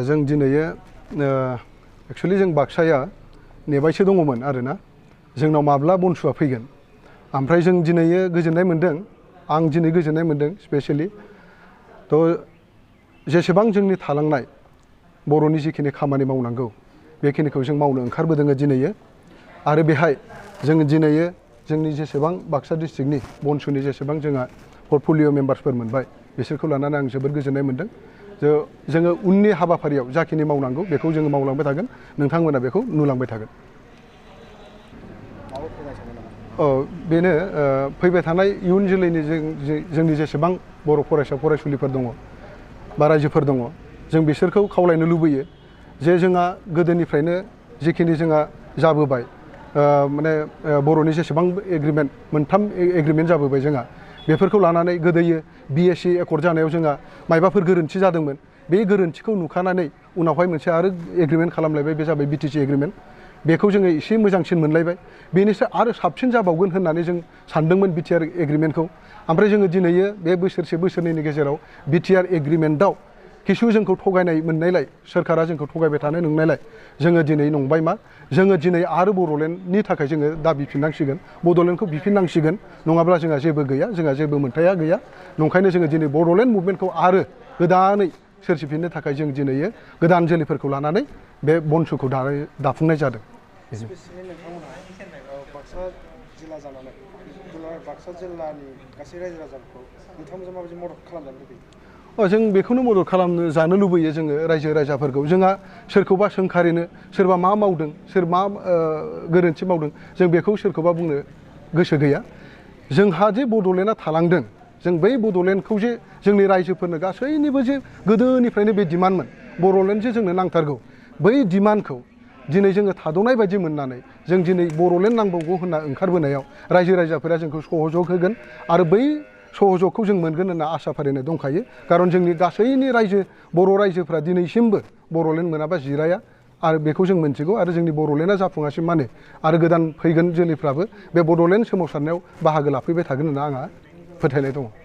जों दिनैयो एक्चुअली जों बाक्साया नेबायसो दङमोन आरोना जोंनाव माब्ला बनसुआ फैगोन ओमफ्राय जों दिनैयो गोजोननाय मोनदों आं दिनै गोजोननाय मोनदों स्पेशली थ' जेसेबां जोंनि थालांनाय बर'नि जिखिनि खामानि मावनांगौ बेखिनिखौ जों मावनो ओंखारबोदों दिनैयो आरो बेहाय जों दिनैयो जोंनि जेसेबां बाक्सा डिस्ट्रिक्टनि बनसुनि जेसेबां जोंहा पर्टफलिय' मेम्बार्सफोर मोनबाय बिसोरखौ लानानै आं जोबोद गोजोननाय मोनदों जोङो उननि हाबाफारियाव जाखिनि मावनांगौ बेखौ जोङो मावलांबाय थागोन नोंथांमोना बेखौ नुलांबाय थागोन बेनो फैबाय थानाय इयुन जोलैनि जोंनि जेसेबां बर' फरायसा फरायसुलिफोर दङ बा रायजोफोर दङ जों बिसोरखौ खावलायनो लुबैयो जे जोंहा गोदोनिफ्रायनो जिखिनि जोंहा जाबोबाय माने बर'नि जेसेबां एग्रिमेन्ट मोनथाम एग्रिमेन्ट जाबोबाय जोंहा बेफोरखौ लानानै गोदोयो BSc एकर्ड जानायाव जोंहा मायबाफोर गोरोन्थि जादोंमोन बे गोरोन्थिखौ नुखानानै उनावहाय मोनसे आरो एग्रिमेन्ट खालामलायबाय बे जाबाय BTC एग्रिमेन्ट बेखौ जोङो एसे मोजांसिन मोनलायबाय बेनिफ्राय आरो साबसिन जाबावगोन होननानै जों सानदोंमोन BTR एग्रिमेन्टखौ ओमफ्राय जोङो दिनैयो बे बोसोरसे बोसोरनैनि गेजेराव BTR एग्रिमेन्टआव किसु जोंखौ थगायनाय मोननायलाय सोरखारा जोंखौ थगायबाय थानो नंनायलाय जोङो दिनै नंबाय मा जोङो दिनै आरो बड'लेण्डनि थाखाय जोङो दा बिफिननांसिगोन बड'लेण्डखौ बिफिननांसिगोन नङाब्ला जोंहा जेबो गैया जोंहा जेबो मोनथाया गैया नंखायनो जोङो दिनै बड'लेण्ड मुभमेन्टखौ आरो गोदानै सोरजिफिननो थाखाय जों दिनैयो गोदान जोलैफोरखौ लानानै बे बनसुखौ दाफुंनाय जादों बाक्सा जिल्ला जानानै बाक्सा जिल्लानि गासै रायजो राजाफोरखौ नोंथांमोनजों माबायदि मदद खालामजानो लुबैयो जों बेखौनो मदद खालामनो जानो लुबैयो जोङो रायजो राजाफोरखौ जोंहा सोरखौबा सोंखारिनो सोरबा मा मावदों सोर मा गोरोन्थि मावदों जों बेखौ सोरखौबा बुंनो गोसो गैया जोंहा जे बड'लेण्डआ थालांदों जों बै बड'लेण्डखौ जे जोंनि रायजोफोरनो गासैनिबो जे गोदोनिफ्रायनो बे डिमान्डमोन बड'लेण्ड जे जोंनो नांथारगौ बै डिमान्डखौ दिनै जोङो थाद'नाय बायदि मोननानै जों दिनै बड'लेण्ड नांबावगौ होनना ओंखारबोनायाव रायजो राजाफोरा जोंखौ सहयोग होगोन आरो बै सहजगखौ जों मोनगोन होनना आसा फारिनाय दंखायो खारन जोंनि गासैनि रायजो बर' रायजोफ्रा दिनैसिमबो बड'लेण्ड मोनाबा जिराया आरो बेखौ जों मोनथिगौ आरो जोंनि बड'लेण्डआ जाफुङासिम माने आरो गोदान फैगोन जोलैफ्राबो बे बड'लेण्ड सोमावसारनायाव बाहागो लाफैबाय थागोन होनना आंहा फोथायनाय दङ